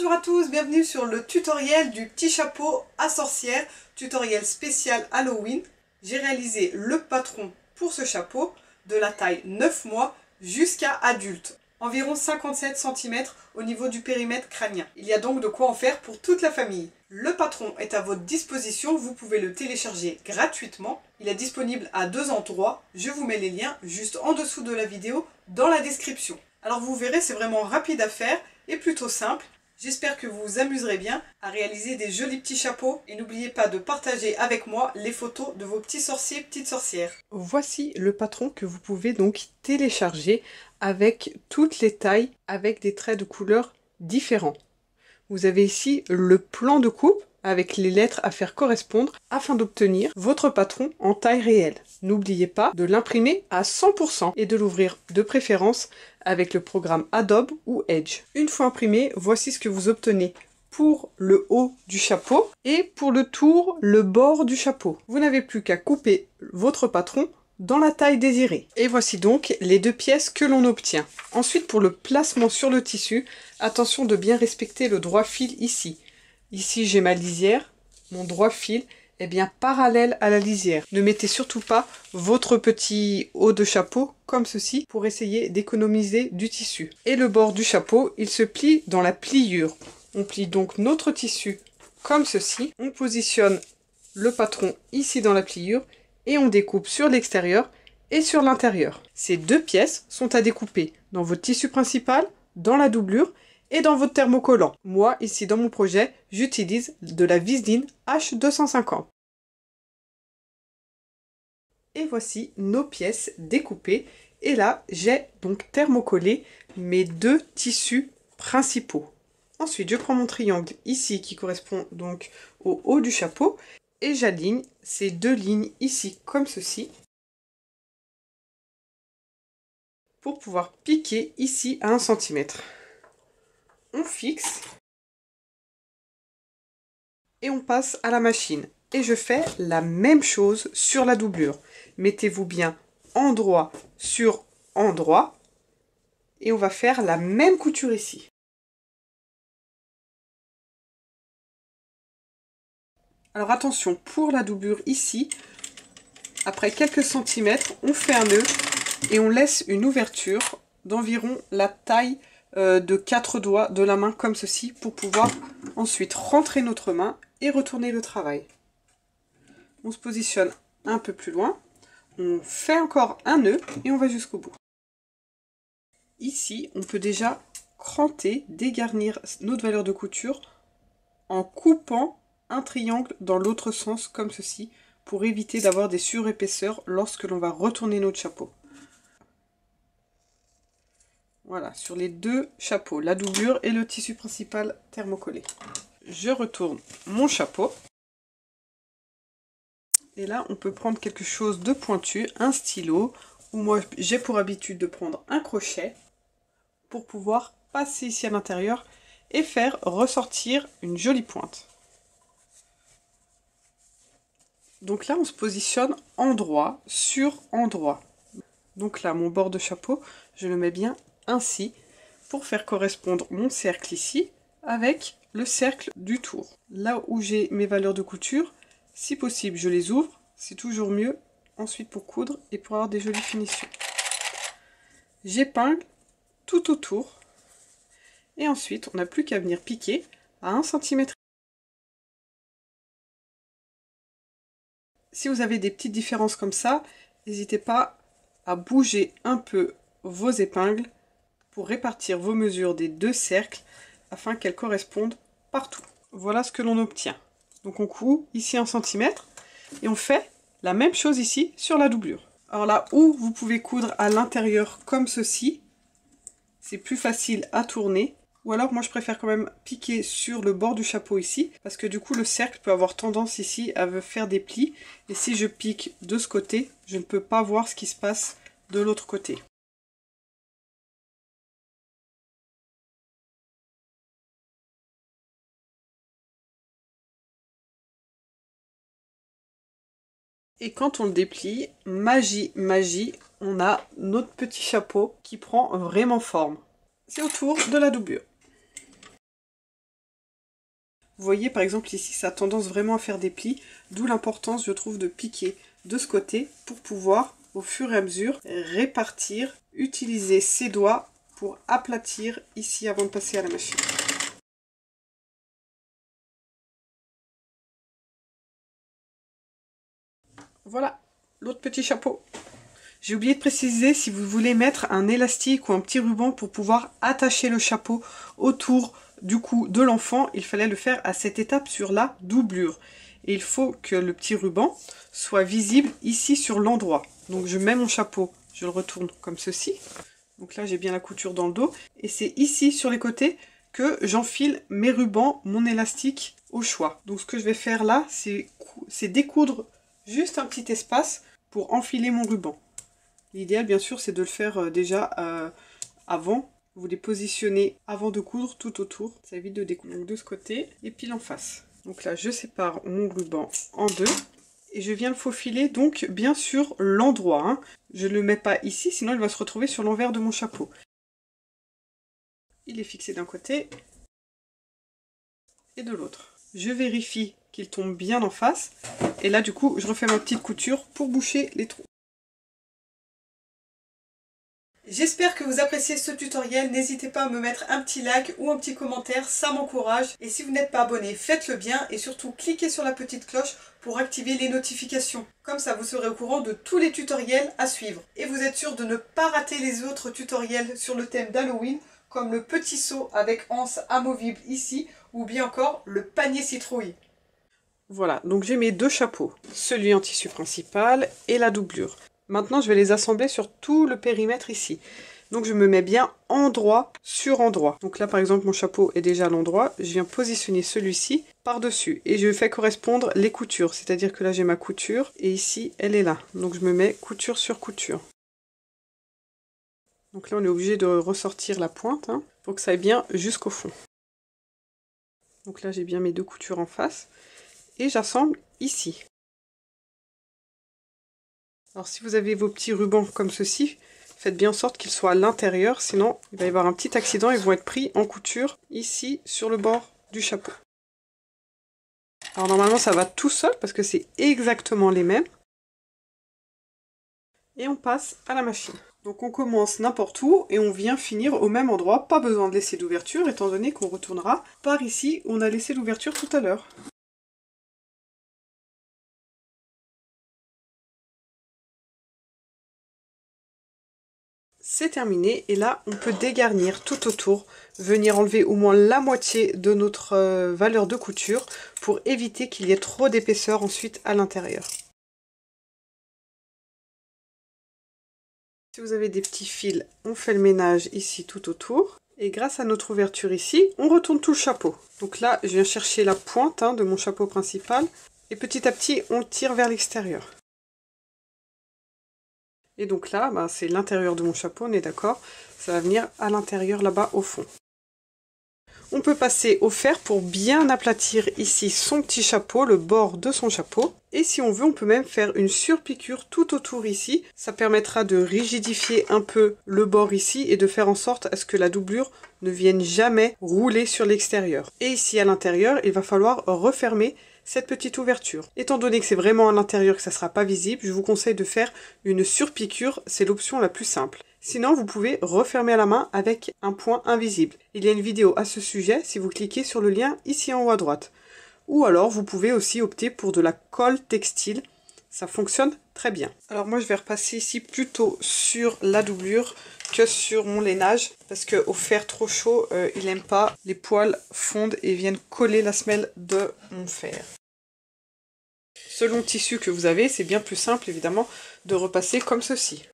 Bonjour à tous, bienvenue sur le tutoriel du petit chapeau à sorcière, tutoriel spécial Halloween. J'ai réalisé le patron pour ce chapeau de la taille 9 mois jusqu'à adulte, environ 57 cm au niveau du périmètre crânien. Il y a donc de quoi en faire pour toute la famille. Le patron est à votre disposition, vous pouvez le télécharger gratuitement. Il est disponible à 2 endroits, je vous mets les liens juste en dessous de la vidéo dans la description. Alors vous verrez, c'est vraiment rapide à faire et plutôt simple. J'espère que vous vous amuserez bien à réaliser des jolis petits chapeaux et n'oubliez pas de partager avec moi les photos de vos petits sorciers, petites sorcières. Voici le patron que vous pouvez donc télécharger avec toutes les tailles, avec des traits de couleur différents. Vous avez ici le plan de coupe avec les lettres à faire correspondre afin d'obtenir votre patron en taille réelle. N'oubliez pas de l'imprimer à 100% et de l'ouvrir de préférence avec le programme Adobe ou Edge. Une fois imprimé, voici ce que vous obtenez pour le haut du chapeau et pour le tour, le bord du chapeau. Vous n'avez plus qu'à couper votre patron dans la taille désirée. Et voici donc les deux pièces que l'on obtient. Ensuite, pour le placement sur le tissu, attention de bien respecter le droit fil ici. Ici, j'ai ma lisière, mon droit fil est bien parallèle à la lisière. Ne mettez surtout pas votre petit haut de chapeau comme ceci pour essayer d'économiser du tissu. Et le bord du chapeau, il se plie dans la pliure. On plie donc notre tissu comme ceci. On positionne le patron ici dans la pliure et on découpe sur l'extérieur et sur l'intérieur. Ces deux pièces sont à découper dans votre tissu principal, dans la doublure et dans votre thermocollant. Moi, ici dans mon projet, j'utilise de la Visdin H250. Et voici nos pièces découpées. Et là, j'ai donc thermocollé mes deux tissus principaux. Ensuite, je prends mon triangle ici qui correspond donc au haut du chapeau et j'aligne ces deux lignes ici comme ceci pour pouvoir piquer ici à 1 cm. On fixe et on passe à la machine. Et je fais la même chose sur la doublure. Mettez-vous bien endroit sur endroit et on va faire la même couture ici. Alors attention, pour la doublure ici, après quelques centimètres, on fait un nœud et on laisse une ouverture d'environ la taille de 4 doigts de la main comme ceci pour pouvoir ensuite rentrer notre main et retourner le travail. On se positionne un peu plus loin, on fait encore un nœud et on va jusqu'au bout. Ici, on peut déjà cranter, dégarnir notre valeur de couture en coupant un triangle dans l'autre sens comme ceci pour éviter d'avoir des surépaisseurs lorsque l'on va retourner notre chapeau. Voilà, sur les deux chapeaux, la doublure et le tissu principal thermocollé. Je retourne mon chapeau. Et là, on peut prendre quelque chose de pointu, un stylo, ou moi j'ai pour habitude de prendre un crochet pour pouvoir passer ici à l'intérieur et faire ressortir une jolie pointe. Donc là, on se positionne endroit sur endroit. Donc là, mon bord de chapeau, je le mets bien ainsi pour faire correspondre mon cercle ici avec le cercle du tour. Là où j'ai mes valeurs de couture, si possible, je les ouvre. C'est toujours mieux ensuite pour coudre et pour avoir des jolies finitions. J'épingle tout autour et ensuite, on n'a plus qu'à venir piquer à 1 cm. Si vous avez des petites différences comme ça, n'hésitez pas à bouger un peu vos épingles pour répartir vos mesures des deux cercles afin qu'elles correspondent partout. Voilà ce que l'on obtient. Donc on coud ici 1 cm et on fait la même chose ici sur la doublure. Alors là où vous pouvez coudre à l'intérieur comme ceci, c'est plus facile à tourner. Ou alors moi je préfère quand même piquer sur le bord du chapeau ici, parce que du coup le cercle peut avoir tendance ici à faire des plis. Et si je pique de ce côté, je ne peux pas voir ce qui se passe de l'autre côté. Et quand on le déplie, magie, magie, on a notre petit chapeau qui prend vraiment forme. C'est au tour de la doublure. Vous voyez par exemple ici, ça a tendance vraiment à faire des plis, d'où l'importance je trouve de piquer de ce côté pour pouvoir au fur et à mesure répartir, utiliser ses doigts pour aplatir ici avant de passer à la machine. Voilà, l'autre petit chapeau. J'ai oublié de préciser si vous voulez mettre un élastique ou un petit ruban pour pouvoir attacher le chapeau autour du cou de l'enfant, il fallait le faire à cette étape sur la doublure. Et il faut que le petit ruban soit visible ici sur l'endroit. Donc je mets mon chapeau, je le retourne comme ceci. Donc là j'ai bien la couture dans le dos. Et c'est ici sur les côtés que j'enfile mes rubans, mon élastique au choix. Donc ce que je vais faire là, c'est découdre juste un petit espace pour enfiler mon ruban. L'idéal, bien sûr, c'est de le faire déjà avant. Vous les positionnez avant de coudre tout autour. Ça évite de découdre. Donc de ce côté et pile en face. Donc là, je sépare mon ruban en deux. Et je viens le faufiler donc bien sûr l'endroit. Hein. Je ne le mets pas ici, sinon il va se retrouver sur l'envers de mon chapeau. Il est fixé d'un côté et de l'autre. Je vérifie qu'il tombe bien en face. Et là, du coup, je refais ma petite couture pour boucher les trous. J'espère que vous appréciez ce tutoriel, n'hésitez pas à me mettre un petit like ou un petit commentaire, ça m'encourage. Et si vous n'êtes pas abonné, faites-le bien et surtout cliquez sur la petite cloche pour activer les notifications. Comme ça vous serez au courant de tous les tutoriels à suivre. Et vous êtes sûr de ne pas rater les autres tutoriels sur le thème d'Halloween, comme le petit seau avec anse amovible ici, ou bien encore le panier citrouille. Voilà, donc j'ai mes deux chapeaux, celui en tissu principal et la doublure. Maintenant, je vais les assembler sur tout le périmètre ici. Donc, je me mets bien endroit sur endroit. Donc là, par exemple, mon chapeau est déjà à l'endroit. Je viens positionner celui-ci par-dessus. Et je fais correspondre les coutures. C'est-à-dire que là, j'ai ma couture. Et ici, elle est là. Donc, je me mets couture sur couture. Donc là, on est obligé de ressortir la pointe. Hein, pour que ça aille bien jusqu'au fond. Donc là, j'ai bien mes deux coutures en face. Et j'assemble ici. Alors si vous avez vos petits rubans comme ceci, faites bien en sorte qu'ils soient à l'intérieur, sinon il va y avoir un petit accident, ils vont être pris en couture ici sur le bord du chapeau. Alors normalement ça va tout seul parce que c'est exactement les mêmes. Et on passe à la machine. Donc on commence n'importe où et on vient finir au même endroit, pas besoin de laisser d'ouverture étant donné qu'on retournera par ici où on a laissé l'ouverture tout à l'heure. C'est terminé et là on peut dégarnir tout autour, venir enlever au moins la moitié de notre valeur de couture pour éviter qu'il y ait trop d'épaisseur ensuite à l'intérieur. Si vous avez des petits fils, on fait le ménage ici tout autour. Et grâce à notre ouverture ici, on retourne tout le chapeau. Donc là, je viens chercher la pointe de mon chapeau principal et petit à petit, on tire vers l'extérieur. Et donc là, c'est l'intérieur de mon chapeau, on est d'accord. Ça va venir à l'intérieur là-bas au fond. On peut passer au fer pour bien aplatir ici son petit chapeau, le bord de son chapeau. Et si on veut, on peut même faire une surpiqûre tout autour ici. Ça permettra de rigidifier un peu le bord ici et de faire en sorte à ce que la doublure ne vienne jamais rouler sur l'extérieur. Et ici à l'intérieur, il va falloir refermer cette petite ouverture. Étant donné que c'est vraiment à l'intérieur que ça ne sera pas visible, je vous conseille de faire une surpiqûre, c'est l'option la plus simple. Sinon, vous pouvez refermer à la main avec un point invisible. Il y a une vidéo à ce sujet si vous cliquez sur le lien ici en haut à droite. Ou alors, vous pouvez aussi opter pour de la colle textile. Ça fonctionne très bien. Alors moi, je vais repasser ici plutôt sur la doublure que sur mon lainage. Parce qu'au fer trop chaud, il n'aime pas. Les poils fondent et viennent coller la semelle de mon fer. Selon le tissu que vous avez, c'est bien plus simple évidemment de repasser comme ceci.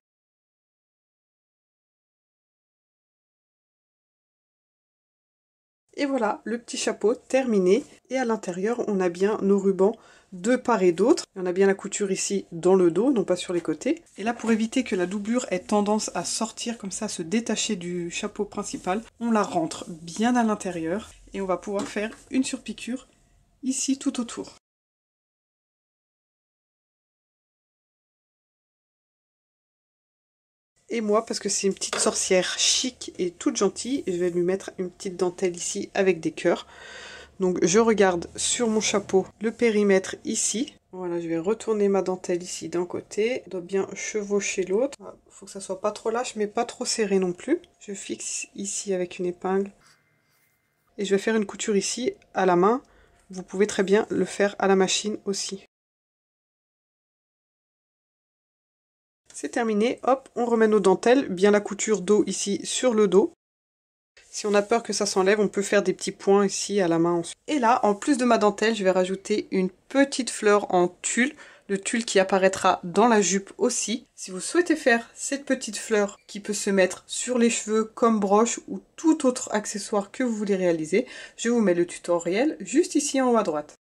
Et voilà, le petit chapeau terminé. Et à l'intérieur, on a bien nos rubans de part et d'autre. On a bien la couture ici dans le dos, non pas sur les côtés. Et là, pour éviter que la doublure ait tendance à sortir comme ça, à se détacher du chapeau principal, on la rentre bien à l'intérieur. Et on va pouvoir faire une surpiqûre ici tout autour. Et moi, parce que c'est une petite sorcière chic et toute gentille, je vais lui mettre une petite dentelle ici avec des cœurs. Donc je regarde sur mon chapeau le périmètre ici. Voilà, je vais retourner ma dentelle ici d'un côté. Je dois bien chevaucher l'autre. Il faut que ça soit pas trop lâche mais pas trop serré non plus. Je fixe ici avec une épingle. Et je vais faire une couture ici à la main. Vous pouvez très bien le faire à la machine aussi. C'est terminé, hop, on remet nos dentelles, bien la couture dos ici sur le dos. Si on a peur que ça s'enlève, on peut faire des petits points ici à la main ensuite. Et là, en plus de ma dentelle, je vais rajouter une petite fleur en tulle, le tulle qui apparaîtra dans la jupe aussi. Si vous souhaitez faire cette petite fleur qui peut se mettre sur les cheveux comme broche ou tout autre accessoire que vous voulez réaliser, je vous mets le tutoriel juste ici en haut à droite.